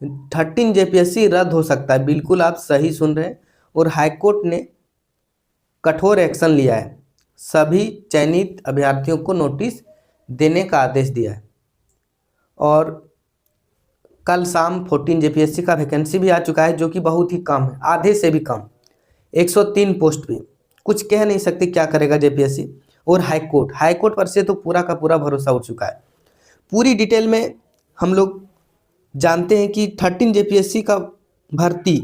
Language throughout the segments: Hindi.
13 जेपीएससी रद्द हो सकता है। बिल्कुल आप सही सुन रहे हैं। और हाईकोर्ट ने कठोर एक्शन लिया है, सभी चयनित अभ्यर्थियों को नोटिस देने का आदेश दिया है। और कल शाम 14 जेपीएससी का वैकेंसी भी आ चुका है, जो कि बहुत ही कम है, आधे से भी कम, 103 पोस्ट पे। कुछ कह नहीं सकते क्या करेगा जेपीएससी। और हाईकोर्ट पर से तो पूरा का पूरा भरोसा उठ चुका है। पूरी डिटेल में हम लोग जानते हैं कि 13 जेपीएससी का भर्ती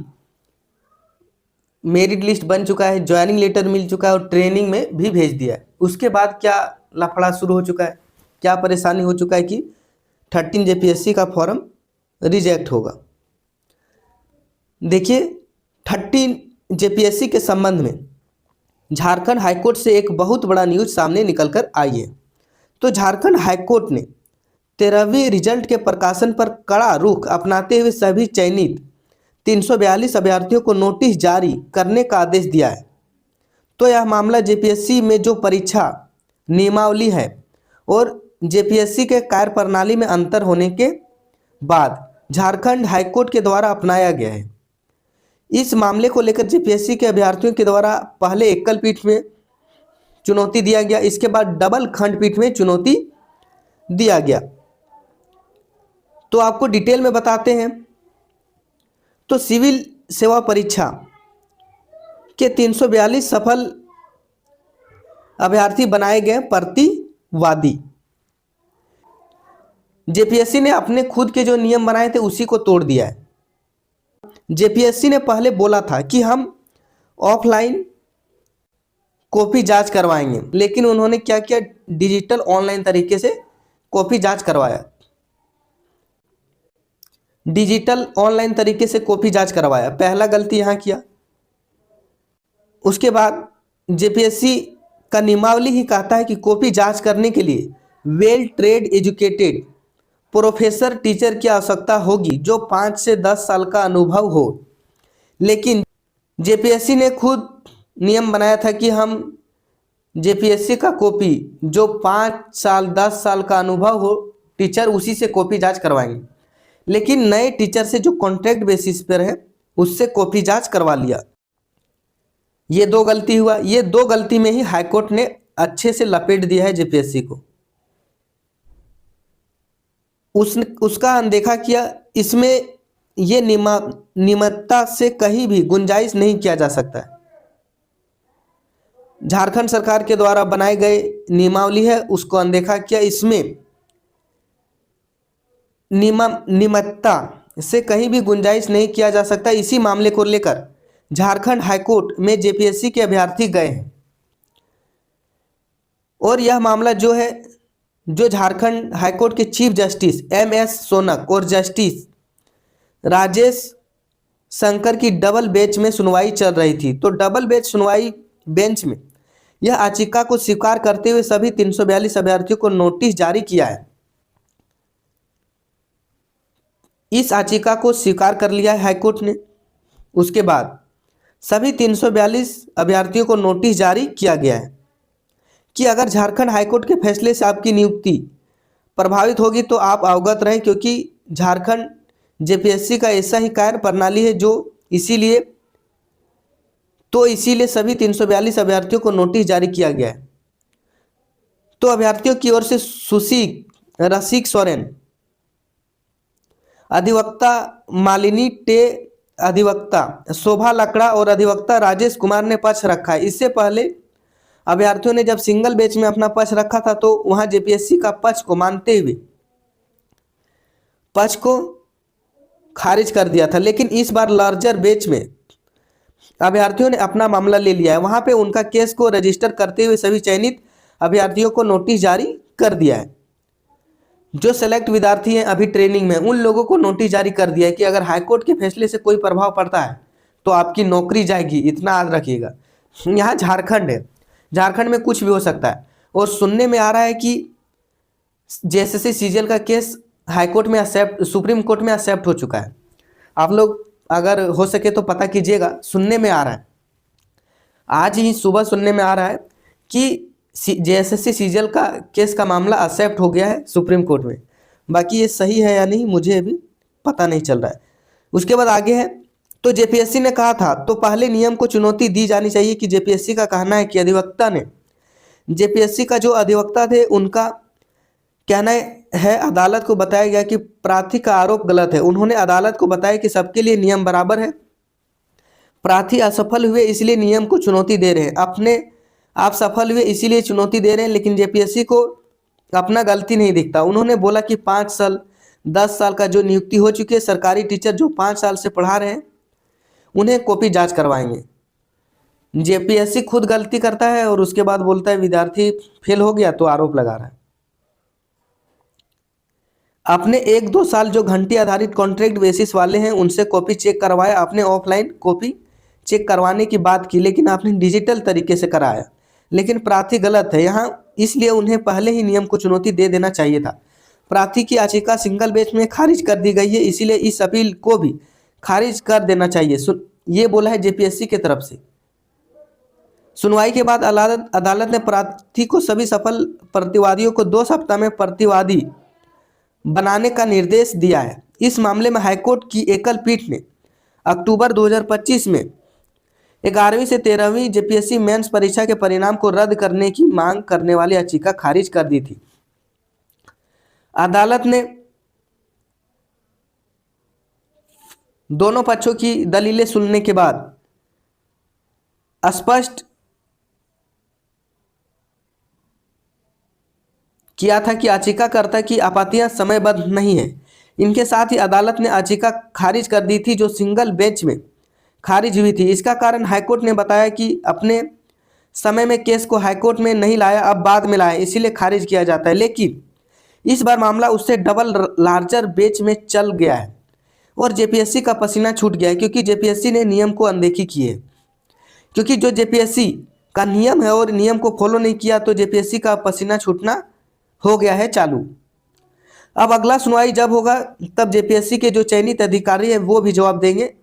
मेरिट लिस्ट बन चुका है, ज्वाइनिंग लेटर मिल चुका है और ट्रेनिंग में भी भेज दिया है। उसके बाद क्या लफड़ा शुरू हो चुका है, क्या परेशानी हो चुका है कि 13 जेपीएससी का फॉर्म रिजेक्ट होगा। देखिए, 13 जेपीएससी के संबंध में झारखंड हाईकोर्ट से एक बहुत बड़ा न्यूज सामने निकल कर आई है। तो झारखंड हाईकोर्ट ने 13वीं रिजल्ट के प्रकाशन पर कड़ा रुख अपनाते हुए सभी चयनित 342 अभ्यर्थियों को नोटिस जारी करने का आदेश दिया है। तो यह मामला जेपीएससी में जो परीक्षा नियमावली है और जेपीएससी के कार्यप्रणाली में अंतर होने के बाद झारखंड हाईकोर्ट के द्वारा अपनाया गया है। इस मामले को लेकर जेपीएससी के अभ्यर्थियों के द्वारा पहले एकल पीठ में चुनौती दिया गया, इसके बाद डबल खंडपीठ में चुनौती दिया गया। तो आपको डिटेल में बताते हैं। तो सिविल सेवा परीक्षा के 342 सफल अभ्यर्थी बनाए गए प्रतिवादी। जेपीएससी ने अपने खुद के जो नियम बनाए थे उसी को तोड़ दिया है। जेपीएससी ने पहले बोला था कि हम ऑफलाइन कॉपी जांच करवाएंगे, लेकिन उन्होंने क्या किया, डिजिटल ऑनलाइन तरीके से कॉपी जांच करवाया। डिजिटल ऑनलाइन तरीके से कॉपी जांच करवाया, पहला गलती यहां किया। उसके बाद जेपीएससी का नियमावली ही कहता है कि कॉपी जांच करने के लिए well trade educated professor teacher की आवश्यकता होगी जो 5 से 10 साल का अनुभव हो। लेकिन जेपीएससी ने खुद नियम बनाया था कि हम जेपीएससी का कॉपी जो 5 साल 10 साल का अनुभव हो टीचर, उसी से कॉपी जांच करवाएंगे। लेकिन नए टीचर से जो कॉन्ट्रैक्ट बेसिस पर है उससे कॉपी जांच करवा लिया। ये 2 गलती हुआ। ये 2 गलती में ही हाईकोर्ट ने अच्छे से लपेट दिया है जेपीएससी को। उसका अनदेखा किया। इसमें ये नियमितता से कहीं भी गुंजाइश नहीं किया जा सकता है। झारखंड सरकार के द्वारा बनाए गए नियमावली है उसको अनदेखा किया। इसमें नियमितता से कहीं भी गुंजाइश नहीं किया जा सकता। इसी मामले को लेकर झारखंड हाईकोर्ट में जेपीएससी के अभ्यर्थी गए हैं और यह मामला जो झारखंड हाईकोर्ट के चीफ जस्टिस एमएस सोनक और जस्टिस राजेश शंकर की डबल बेंच में सुनवाई चल रही थी। तो डबल बेंच सुनवाई बेंच में यह याचिका को स्वीकार करते हुए सभी 342 अभ्यर्थियों को नोटिस जारी किया है। इस याचिका को स्वीकार कर लिया है हाईकोर्ट ने। उसके बाद सभी 342 अभ्यर्थियों को नोटिस जारी किया गया है कि अगर झारखंड हाईकोर्ट के फैसले से आपकी नियुक्ति प्रभावित होगी तो आप अवगत रहें, क्योंकि झारखंड जेपीएससी का ऐसा ही कार्य प्रणाली है जो इसीलिए सभी 342 अभ्यर्थियों को नोटिस जारी किया गया है। तो अभ्यर्थियों की ओर से सुशीक रसिक सोरेन, अधिवक्ता मालिनी टे, अधिवक्ता शोभा लकड़ा और अधिवक्ता राजेश कुमार ने पक्ष रखा है। इससे पहले अभ्यर्थियों ने जब सिंगल बेंच में अपना पक्ष रखा था तो वहां जेपीएससी का पक्ष को मानते हुए पक्ष को खारिज कर दिया था। लेकिन इस बार लार्जर बेंच में अभ्यर्थियों ने अपना मामला ले लिया है। वहां पे उनका केस को रजिस्टर करते हुए सभी चयनित अभ्यर्थियों को नोटिस जारी कर दिया है। जो सेलेक्ट विद्यार्थी हैं अभी ट्रेनिंग में, उन लोगों को नोटिस जारी कर दिया है कि अगर हाईकोर्ट के फैसले से कोई प्रभाव पड़ता है तो आपकी नौकरी जाएगी, इतना याद रखिएगा। यहाँ झारखंड है, झारखंड में कुछ भी हो सकता है। और सुनने में आ रहा है कि जेएसएससी सीजीएल का केस हाईकोर्ट में सुप्रीम कोर्ट में एक्सेप्ट हो चुका है। आप लोग अगर हो सके तो पता कीजिएगा। सुनने में आ रहा है, आज ही सुबह सुनने में आ रहा है कि जेएसएससी सीजीएल का केस का मामला एक्सेप्ट हो गया है सुप्रीम कोर्ट में। बाकी ये सही है या नहीं मुझे अभी पता नहीं चल रहा है। उसके बाद आगे है, तो जेपीएससी ने कहा था तो पहले नियम को चुनौती दी जानी चाहिए कि जेपीएससी का कहना है कि अधिवक्ता ने, जेपीएससी का जो अधिवक्ता थे उनका कहना है अदालत को बताया गया कि प्रार्थी का आरोप गलत है। उन्होंने अदालत को बताया कि सबके लिए नियम बराबर है, प्रार्थी असफल हुए इसलिए नियम को चुनौती दे रहे हैं, अपने आप सफल हुए इसीलिए चुनौती दे रहे हैं, लेकिन जेपीएससी को अपना गलती नहीं दिखता। उन्होंने बोला कि 5 साल 10 साल का जो नियुक्ति हो चुकी है, सरकारी टीचर जो 5 साल से पढ़ा रहे हैं उन्हें कॉपी जांच करवाएंगे। जेपीएससी खुद गलती करता है और उसके बाद बोलता है विद्यार्थी फेल हो गया तो आरोप लगा रहा है। आपने 1-2 साल जो घंटी आधारित कॉन्ट्रैक्ट बेसिस वाले हैं उनसे कॉपी चेक करवाया, आपने ऑफलाइन कॉपी चेक करवाने की बात की लेकिन आपने डिजिटल तरीके से कराया, लेकिन प्रार्थी गलत है यहाँ, इसलिए उन्हें पहले ही नियम को चुनौती दे देना चाहिए था। प्रार्थी की याचिका सिंगल बेंच में खारिज कर दी गई है, इसीलिए इस अपील को भी खारिज कर देना चाहिए, ये बोला है जेपीएससी की तरफ से। सुनवाई के बाद अदालत ने प्रार्थी को सभी सफल प्रतिवादियों को 2 सप्ताह में प्रतिवादी बनाने का निर्देश दिया है। इस मामले में हाईकोर्ट की एकल पीठ ने अक्टूबर 2025 में 11वीं से 13वीं जेपीएससी मेंस परीक्षा के परिणाम को रद्द करने की मांग करने वाली याचिका खारिज कर दी थी। अदालत ने दोनों पक्षों की दलीलें सुनने के बाद स्पष्ट किया था कि याचिकाकर्ता की आपत्तियां समयबद्ध नहीं है। इनके साथ ही अदालत ने याचिका खारिज कर दी थी जो सिंगल बेंच में खारिज हुई थी। इसका कारण हाईकोर्ट ने बताया कि अपने समय में केस को हाईकोर्ट में नहीं लाया, अब बाद में लाया, इसीलिए खारिज किया जाता है। लेकिन इस बार मामला उससे डबल लार्जर बेंच में चल गया है और जेपीएससी का पसीना छूट गया है, क्योंकि जेपीएससी ने नियम को अनदेखी की है। क्योंकि जो जेपीएससी का नियम है और नियम को फॉलो नहीं किया तो जेपीएससी का पसीना छूटना हो गया है चालू। अब अगला सुनवाई जब होगा तब जेपीएससी के जो चयनित अधिकारी हैं वो भी जवाब देंगे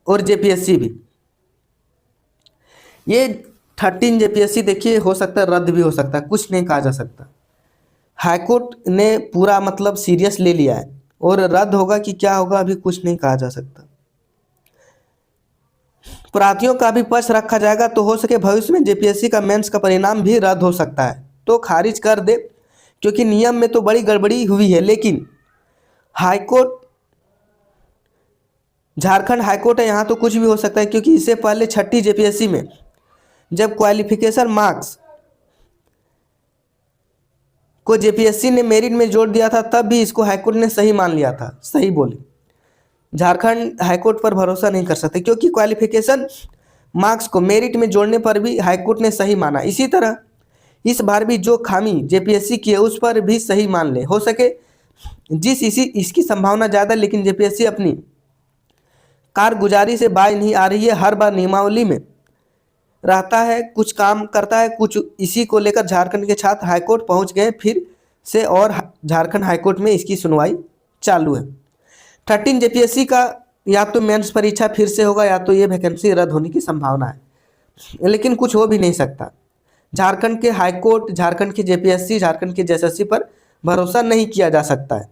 और जेपीएससी भी। ये 13 जेपीएससी देखिए हो सकता है रद्द भी हो सकता है, कुछ नहीं कहा जा सकता। हाईकोर्ट ने पूरा मतलब सीरियस ले लिया है और रद्द होगा कि क्या होगा अभी कुछ नहीं कहा जा सकता। प्रार्थियों का भी पक्ष रखा जाएगा तो हो सके भविष्य में जेपीएससी का मेंस का परिणाम भी रद्द हो सकता है, तो खारिज कर दे, क्योंकि नियम में तो बड़ी गड़बड़ी हुई है। लेकिन हाईकोर्ट झारखंड हाईकोर्ट है, यहाँ तो कुछ भी हो सकता है, क्योंकि इससे पहले 6ठी जेपीएससी में जब क्वालिफिकेशन मार्क्स को जेपीएससी ने मेरिट में जोड़ दिया था तब भी इसको हाईकोर्ट ने सही मान लिया था। सही बोले, झारखंड हाईकोर्ट पर भरोसा नहीं कर सकते, क्योंकि क्वालिफिकेशन मार्क्स को मेरिट में जोड़ने पर भी हाईकोर्ट ने सही माना। इसी तरह इस बार भी जो खामी जेपीएससी की है उस पर भी सही मान ले, हो सके इसकी संभावना ज़्यादा, लेकिन जेपीएससी अपनी कारगुजारी से बाज नहीं आ रही है। हर बार नियमावली में रहता है, कुछ काम करता है, कुछ इसी को लेकर झारखंड के छात्र हाईकोर्ट पहुंच गए फिर से और झारखंड हाईकोर्ट में इसकी सुनवाई चालू है। 13 जेपीएससी का या तो मेंस परीक्षा फिर से होगा या तो ये वैकेंसी रद्द होने की संभावना है, लेकिन कुछ हो भी नहीं सकता। झारखंड के हाईकोर्ट, झारखंड के जेपीएससी, झारखंड के जेएसएससी पर भरोसा नहीं किया जा सकता है।